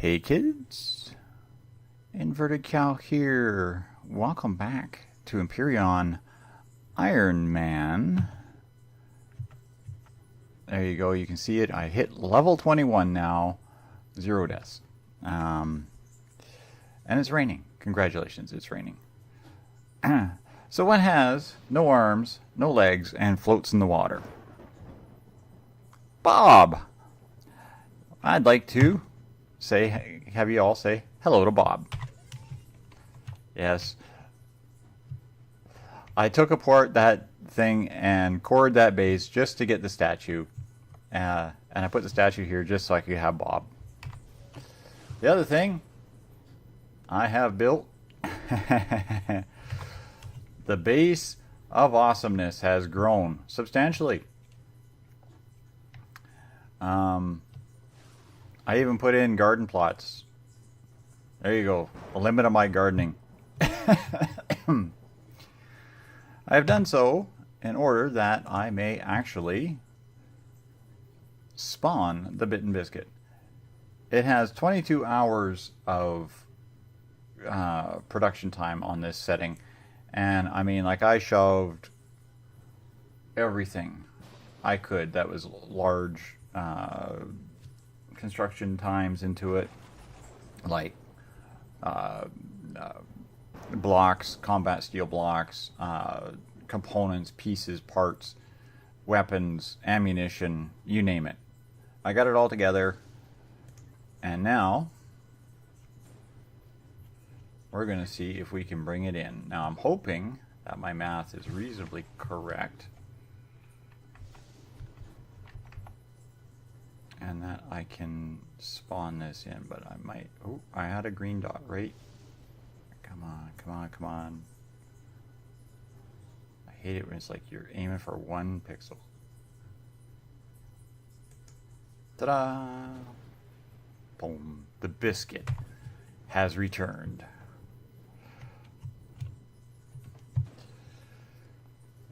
Hey kids, Inverted Cow here. Welcome back to Empyrion Ironman. There you go, you can see it. I hit level 21 now, 0 deaths. And it's raining. Congratulations, it's raining. So what has no arms, no legs, and floats in the water? Bob! I'd like to have you all say hello to Bob. Yes. I took apart that thing and cored that base just to get the statue. And I put the statue here just so I could have Bob. The other thing I have built, the base of awesomeness has grown substantially. I even put in garden plots. There you go. The limit of my gardening. I have done so in order that I may actually spawn the Bitten Biscuit. It has 22 hours of production time on this setting. And I mean, like, I shoved everything I could that was large construction times into it, like blocks, combat steel blocks, components, pieces, parts, weapons, ammunition, you name it. I got it all together, and now we're going to see if we can bring it in. Now I'm hoping that my math is reasonably correct, and that I can spawn this in, but I might... Oh, I had a green dot, right? Come on, come on, come on. I hate it when it's like you're aiming for 1 pixel. Ta-da! Boom. The biscuit has returned.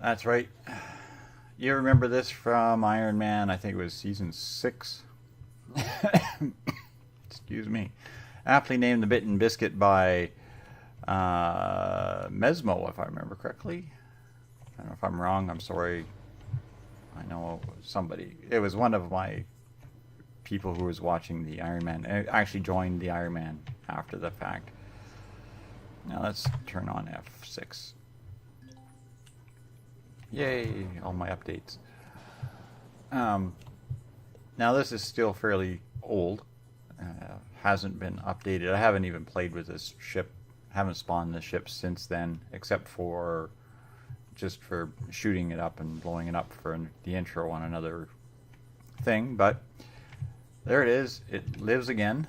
That's right. You remember this from Iron Man, I think it was season 6. Excuse me. Aptly named the Bitten Biscuit by Mesmo, if I remember correctly. I don't know if I'm wrong, I'm sorry. I know somebody. It was one of my people who was watching the Iron Man. I actually joined the Iron Man after the fact. Now let's turn on F6. Yay, all my updates. Now this is still fairly old. Hasn't been updated. I haven't even played with this ship. Haven't spawned the ship since then, except for just for shooting it up and blowing it up for the intro on another thing. But there it is. It lives again.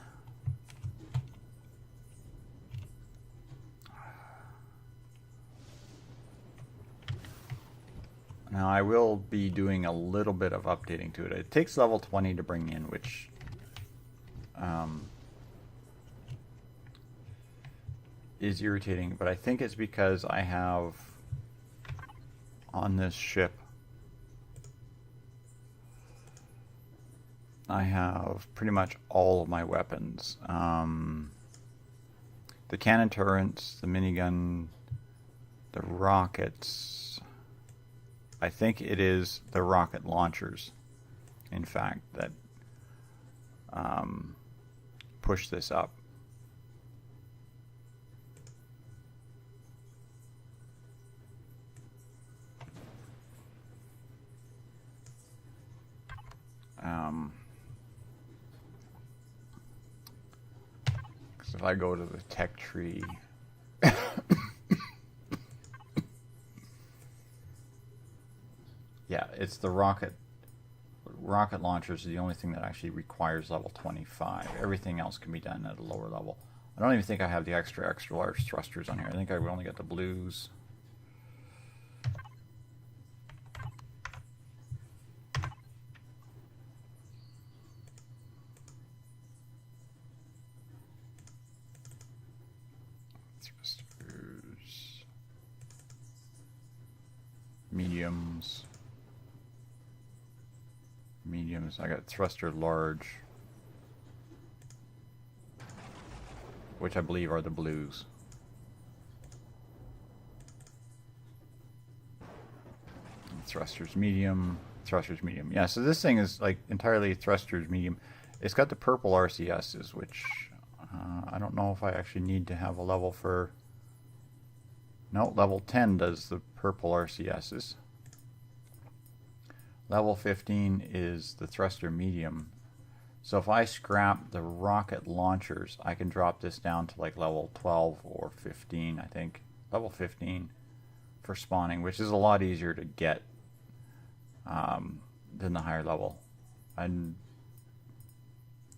Now I will be doing a little bit of updating to it. It takes level 20 to bring in, which is irritating, but I think it's because I have on this ship, I have pretty much all of my weapons. The cannon turrets, the minigun, the rockets. I think it is the rocket launchers, in fact, that push this up. Because if I go to the tech tree, yeah, it's the rocket launchers is the only thing that actually requires level 25. Everything else can be done at a lower level. I don't even think I have the extra large thrusters on here. I think I only got the blues. Thrusters. Mediums. I got thruster large. which I believe are the blues. Thrusters medium, thrusters medium. Yeah, so this thing is like entirely thrusters medium. It's got the purple RCSs, which I don't know if I actually need to have a level for. No, level 10 does the purple RCSs. Level 15 is the thruster medium. So if I scrap the rocket launchers, I can drop this down to like level 12 or 15, I think. Level 15 for spawning, which is a lot easier to get than the higher level. I'm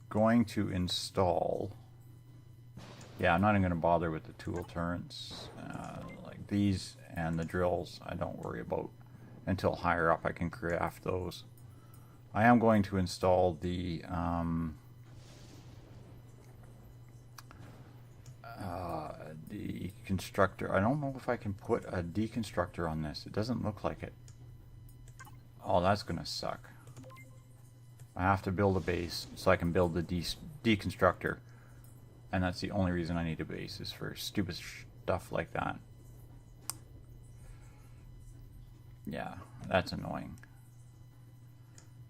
going to install... Yeah, I'm not even going to bother with the tool turrets. Like these and the drills, I don't worry about until higher up I can craft those. I am going to install the constructor. I don't know if I can put a deconstructor on this. It doesn't look like it. Oh, that's going to suck. I have to build a base so I can build the deconstructor. And that's the only reason I need a base, is for stupid stuff like that. Yeah, that's annoying.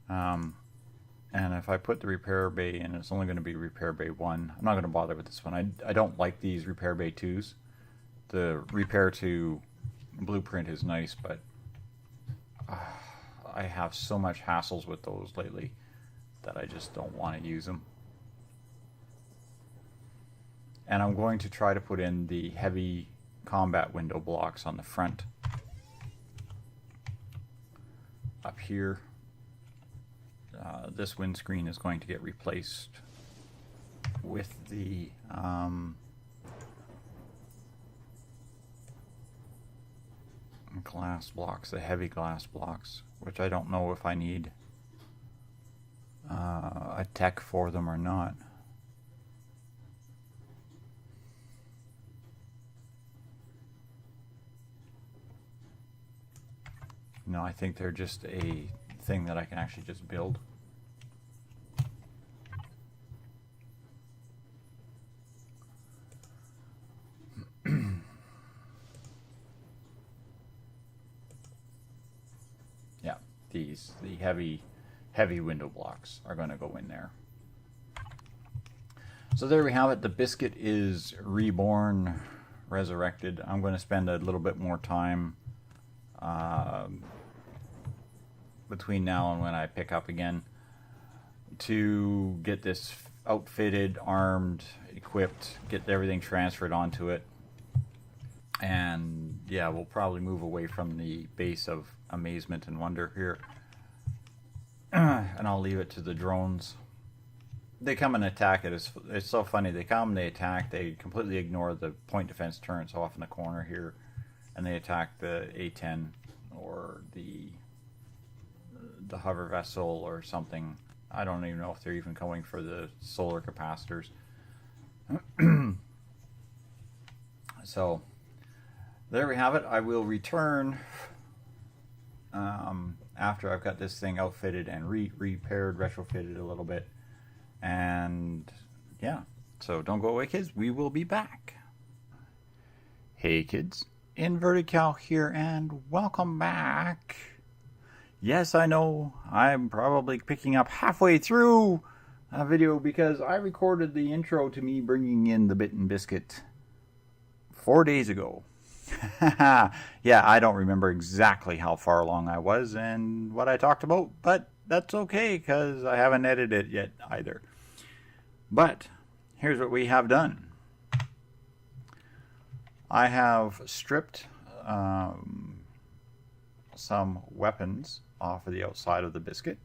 And if I put the repair bay in, it's only going to be repair bay 1. I'm not going to bother with this one. I don't like these repair bay 2s. The repair 2 blueprint is nice, but I have so much hassles with those lately that I just don't want to use them. And I'm going to try to put in the heavy combat window blocks on the front. Up here. This windscreen is going to get replaced with the glass blocks, the heavy glass blocks, which I don't know if I need a tech for them or not. No, I think they're just a thing that I can actually just build. Yeah, the heavy window blocks are going to go in there. So there we have it. The Biscuit is reborn, resurrected. I'm going to spend a little bit more time between now and when I pick up again to get this outfitted, armed, equipped, get everything transferred onto it. And yeah, we'll probably move away from the base of amazement and wonder here. And I'll leave it to the drones. They come and attack it. It's so funny. They come, they attack, they completely ignore the point defense turrets off in the corner here, and they attack the A-10 or the hover vessel or something. I don't even know if they're even going for the solar capacitors. So there we have it. I will return after I've got this thing outfitted and repaired, retrofitted a little bit. And yeah, so don't go away, kids. We will be back. Hey kids, Inverted Cow here, and welcome back. Yes, I know I'm probably picking up halfway through a video because I recorded the intro to me bringing in the Bitten Biscuit 4 days ago. Yeah, I don't remember exactly how far along I was and what I talked about, but that's okay because I haven't edited it yet either. But here's what we have done. I have stripped some weapons off of the outside of the Biscuit.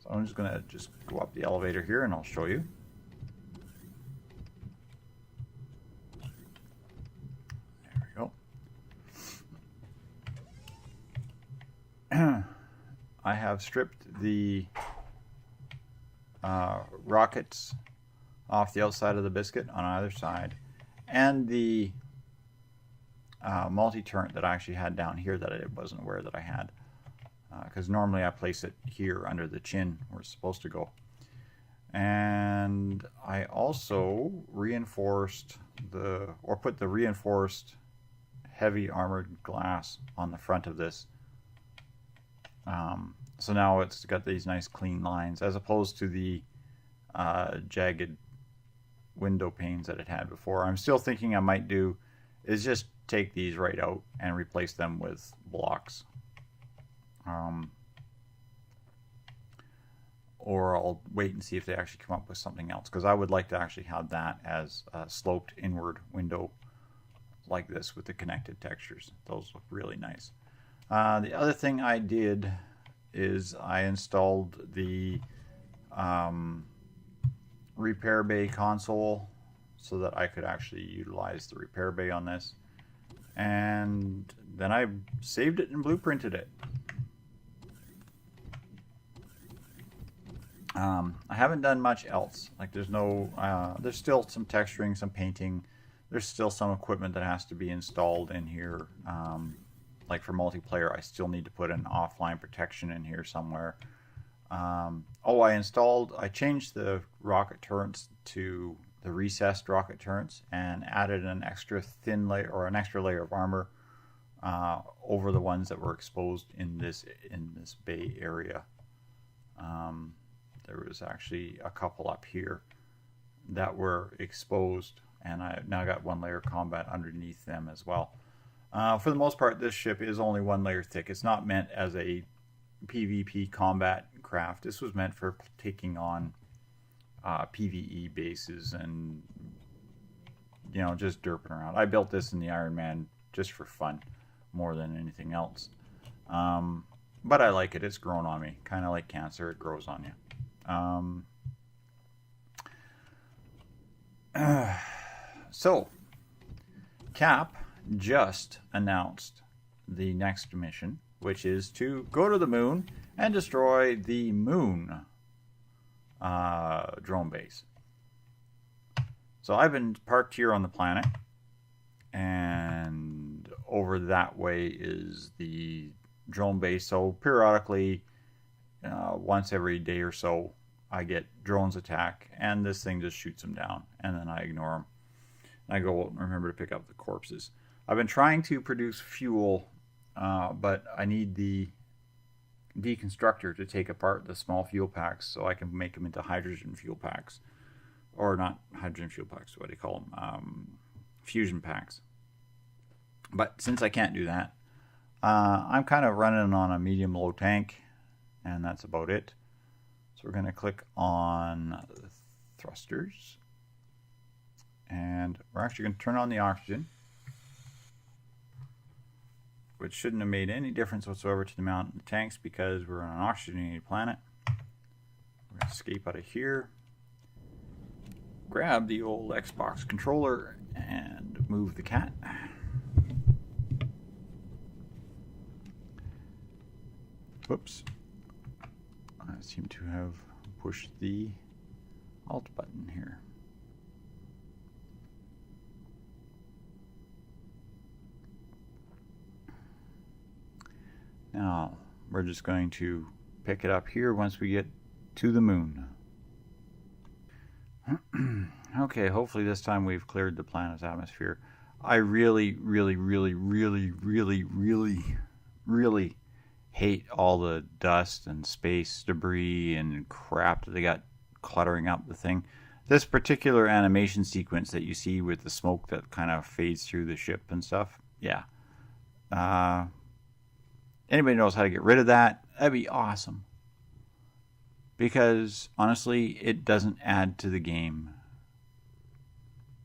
So I'm just going to go up the elevator here and I'll show you. There we go. I have stripped the rockets off the outside of the Biscuit on either side, and the multi-turret that I actually had down here that I wasn't aware that I had, because normally I place it here under the chin where it's supposed to go. And I also reinforced put the reinforced heavy armored glass on the front of this. So now it's got these nice clean lines as opposed to the jagged window panes that it had before. I'm still thinking I might do is just take these right out and replace them with blocks. Or I'll wait and see if they actually come up with something else, because I would like to actually have that as a sloped inward window like this with the connected textures. Those look really nice. The other thing I did is I installed the repair bay console so that I could actually utilize the repair bay on this, and then I saved it and blueprinted it. I haven't done much else. Like there's still some texturing, some painting. There's still some equipment that has to be installed in here. Like for multiplayer, I still need to put an offline protection in here somewhere. I changed the rocket turrets to the recessed rocket turrets and added an extra thin layer or an extra layer of armor over the ones that were exposed in this bay area. There was actually a couple up here that were exposed, and I now got one layer of combat underneath them as well. For the most part, this ship is only one layer thick. It's not meant as a PvP combat craft. This was meant for taking on PvE bases and, you know, just derping around. I built this in the Ironman just for fun more than anything else. But I like it. It's grown on me. Kind of like cancer. It grows on you. So, Cap just announced the next mission, which is to go to the moon and destroy the moon drone base. So I've been parked here on the planet, and over that way is the drone base. So periodically, once every day or so, I get drones attack, and this thing just shoots them down, and then I ignore them. I go and remember to pick up the corpses. I've been trying to produce fuel, but I need the deconstructor to take apart the small fuel packs so I can make them into hydrogen fuel packs. Or not hydrogen fuel packs, what do you call them? Fusion packs. But since I can't do that, I'm kind of running on a medium-low tank, and that's about it. So we're going to click on thrusters, and we're actually going to turn on the oxygen, which shouldn't have made any difference whatsoever to the mount of the tanks because we're on an oxygenated planet. We're going to escape out of here, grab the old Xbox controller, and move the cat. Whoops. I seem to have pushed the Alt button here. Now, we're just going to pick it up here once we get to the moon. Okay, hopefully this time we've cleared the planet's atmosphere. I really hate all the dust and space debris and crap that they got cluttering up the thing. This particular animation sequence that you see with the smoke that kind of fades through the ship and stuff, yeah. Anybody knows how to get rid of that, that'd be awesome. Because, honestly, it doesn't add to the game.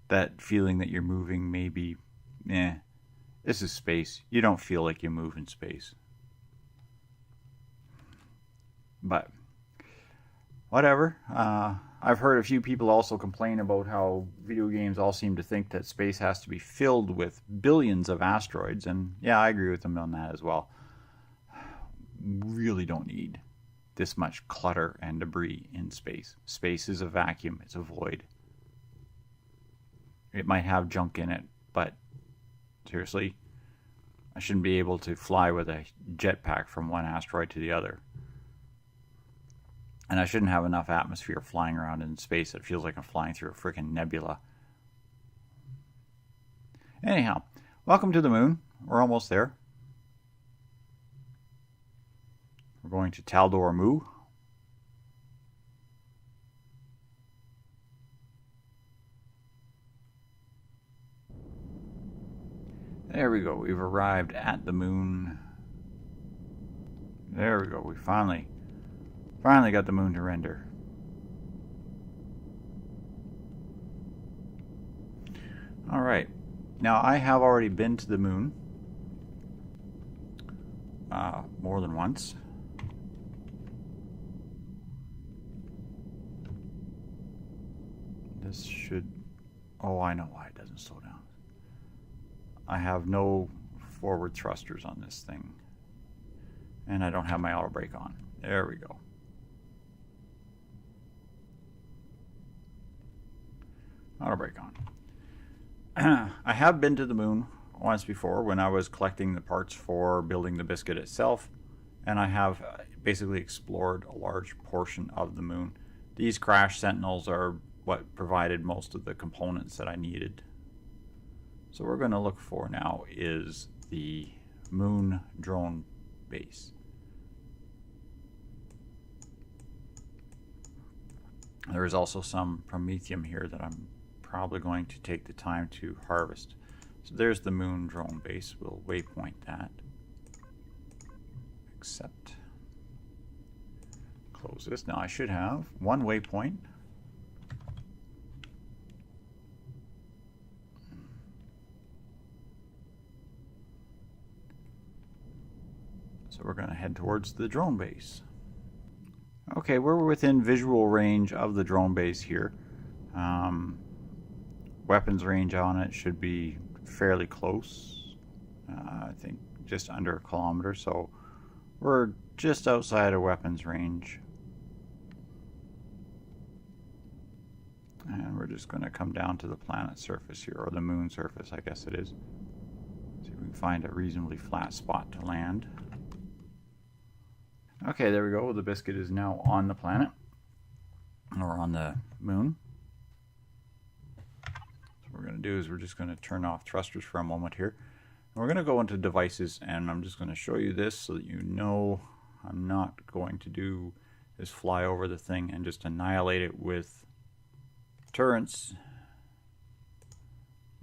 That feeling that you're moving maybe, this is space. You don't feel like you move in space. But, whatever. I've heard a few people also complain about how video games all seem to think that space has to be filled with billions of asteroids. And, yeah, I agree with them on that as well. Really don't need this much clutter and debris in space. Space is a vacuum. It's a void. It might have junk in it, but seriously, I shouldn't be able to fly with a jetpack from one asteroid to the other. And I shouldn't have enough atmosphere flying around in space. It feels like I'm flying through a freaking nebula. Anyhow, welcome to the moon. We're almost there. We're going to Taldor Mu. There we go. We've arrived at the moon. There we go. We finally got the moon to render. All right. Now, I have already been to the moon more than once. This should... Oh, I know why it doesn't slow down. I have no forward thrusters on this thing. And I don't have my auto brake on. There we go. Auto brake on. I have been to the moon once before when I was collecting the parts for building the Biscut itself, and I have basically explored a large portion of the moon. These crash sentinels are what provided most of the components that I needed. So what we're going to look for now is the moon drone base. There is also some promethium here that I'm probably going to take the time to harvest. So there's the moon drone base. We'll waypoint that. Accept. Close this. Now I should have one waypoint. So we're going to head towards the drone base. Okay, we're within visual range of the drone base here. Weapons range on it should be fairly close. I think just under a kilometer, so we're just outside of weapons range. And we're just going to come down to the planet surface here, or the moon surface, I guess it is. See if we can find a reasonably flat spot to land. Okay, there we go. The Biscut is now on the planet, or on the moon. So what we're going to do is we're just going to turn off thrusters for a moment here. And we're going to go into devices, and I'm just going to show you this so that you know I'm not going to do is fly over the thing and just annihilate it with turrets.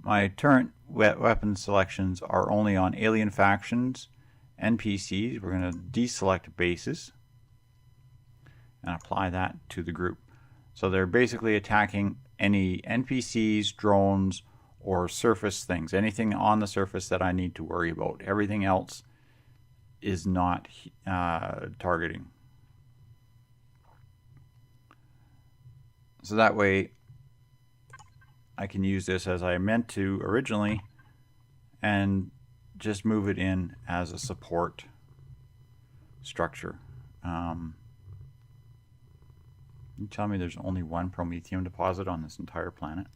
My turret weapon selections are only on alien factions, NPCs. We're going to deselect bases and apply that to the group. So they're basically attacking any NPCs, drones, or surface things. Anything on the surface that I need to worry about. Everything else is not targeting. So that way I can use this as I meant to originally and just move it in as a support structure. You tell me there's only one promethium deposit on this entire planet?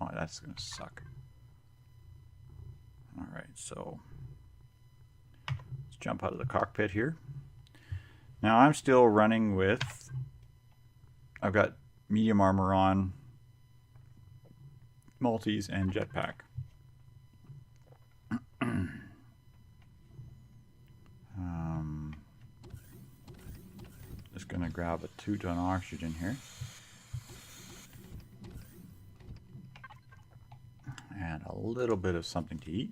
Oh, that's going to suck. Alright, so let's jump out of the cockpit here. Now I'm still running with, I've got medium armor on, multis, and jetpack. Just going to grab a 2-ton oxygen here. And a little bit of something to eat.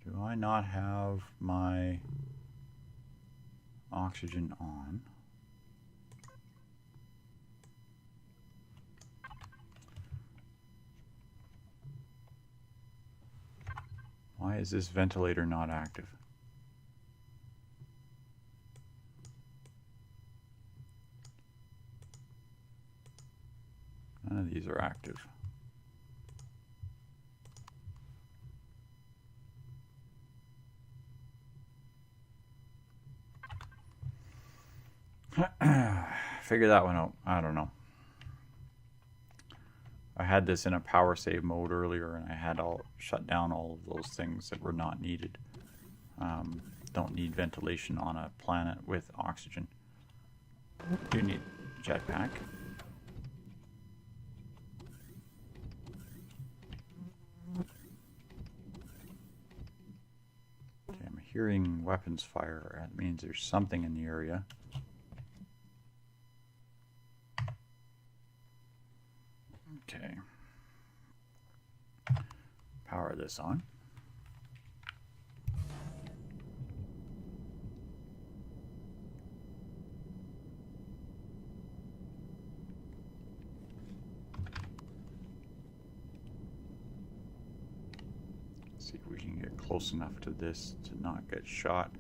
Do I not have my oxygen on? Why is this ventilator not active? None of these are active. Figure that one out. I don't know. I had this in a power save mode earlier, and I had shut down all of those things that were not needed. Don't need ventilation on a planet with oxygen. Do need jetpack. Okay, I'm hearing weapons fire. That means there's something in the area. Okay. Power this on. See if we can get close enough to this to not get shot.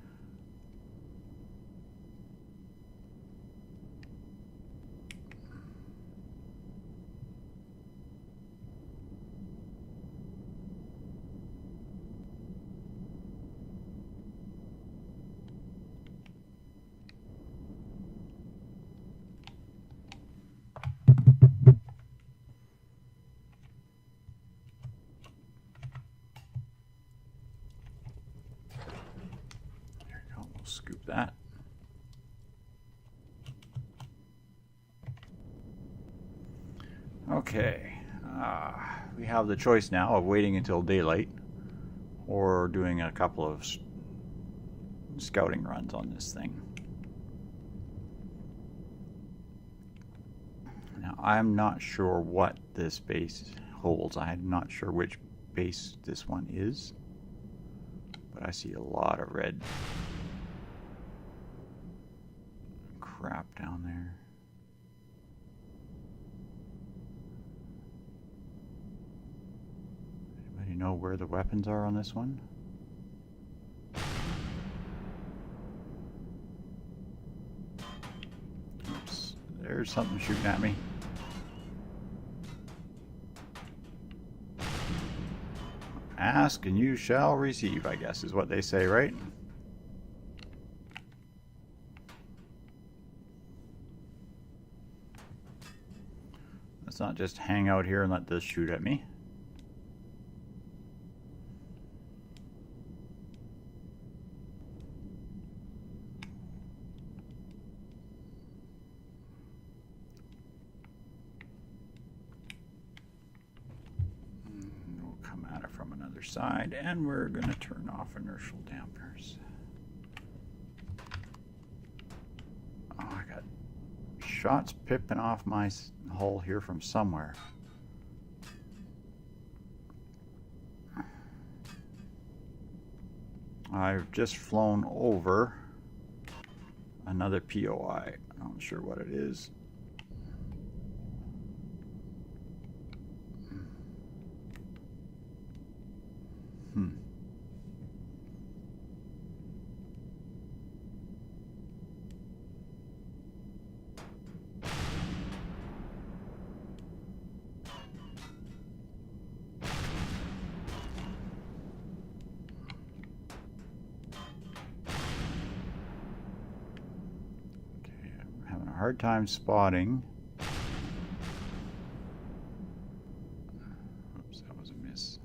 Scoop that. Okay, we have the choice now of waiting until daylight or doing a couple of scouting runs on this thing. Now, I'm not sure what this base holds. I'm not sure which base this one is, but I see a lot of red crap down there. Anybody know where the weapons are on this one? Oops, there's something shooting at me. Ask and you shall receive, I guess is what they say, right? Let's not just hang out here and let this shoot at me. We'll come at it from another side, and we're going to turn off inertial dampers. Oh, I got shots pipping off my hull here from somewhere. I've just flown over another POI. I'm not sure what it is. Hard time spotting. Oops, that was a miss.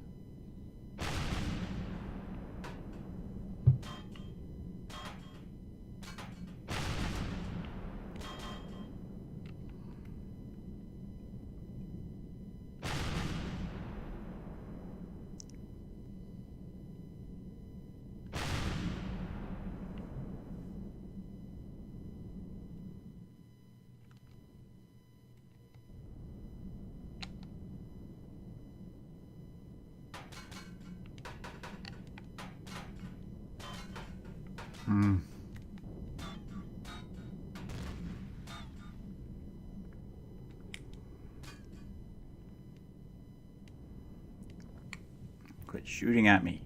Quit shooting at me.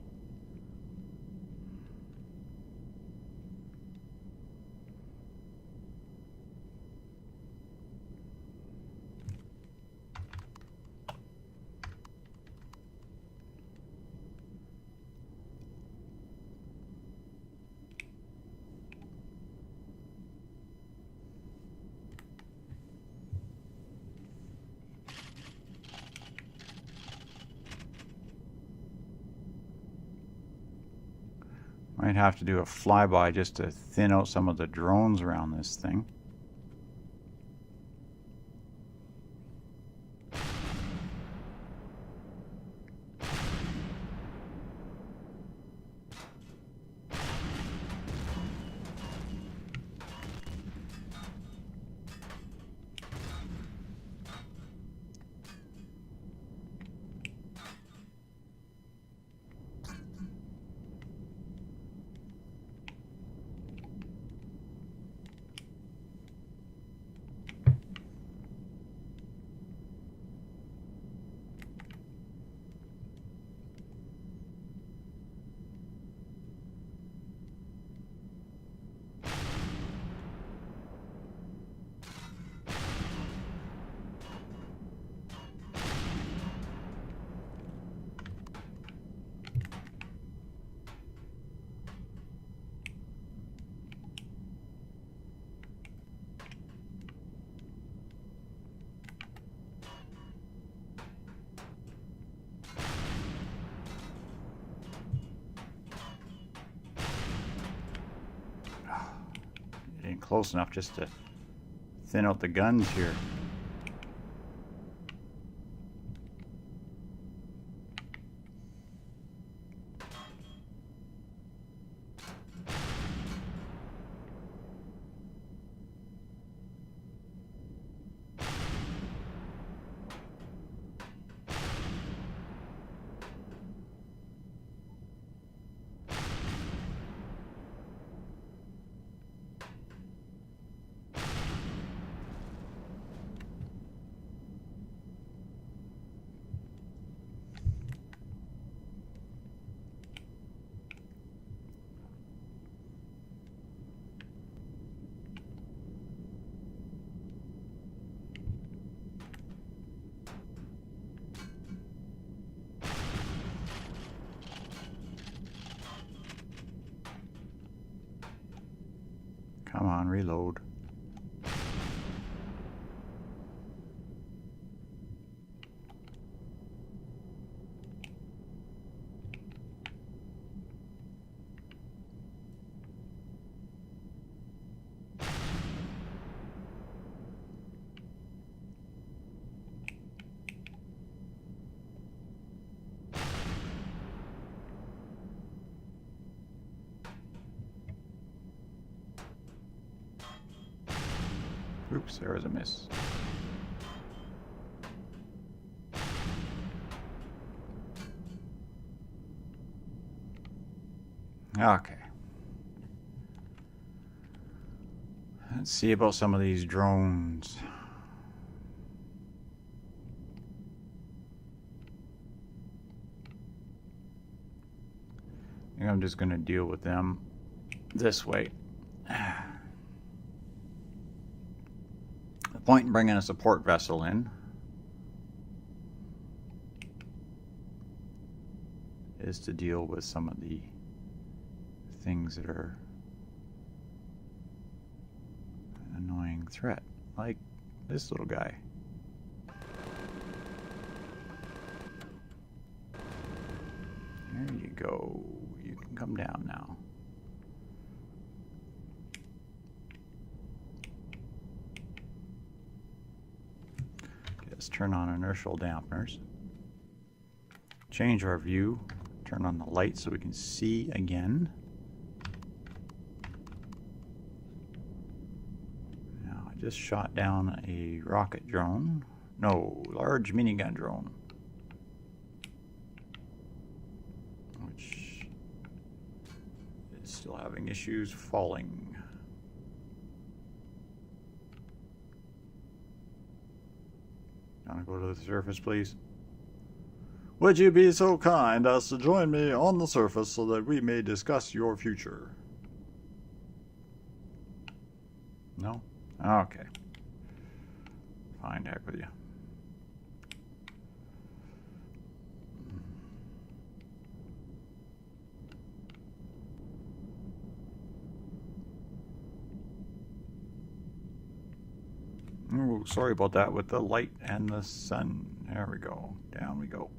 Might have to do a flyby just to thin out some of the drones around this thing. Getting close enough just to thin out the guns here. Come on, reload. Oops, there was a miss. Okay. Let's see about some of these drones. I think I'm just going to deal with them this way. The point in bringing a support vessel in is to deal with some of the things that are an annoying threat, like this little guy. There you go. You can come down now. Let's turn on inertial dampeners. Change our view. Turn on the light so we can see again. Now, I just shot down a rocket drone. No, large minigun drone. Which is still having issues falling. Want to go to the surface, please? Would you be so kind as to join me on the surface so that we may discuss your future? No? Okay. Fine, heck with you. Oh, sorry about that with the light and the sun. There we go. Down we go.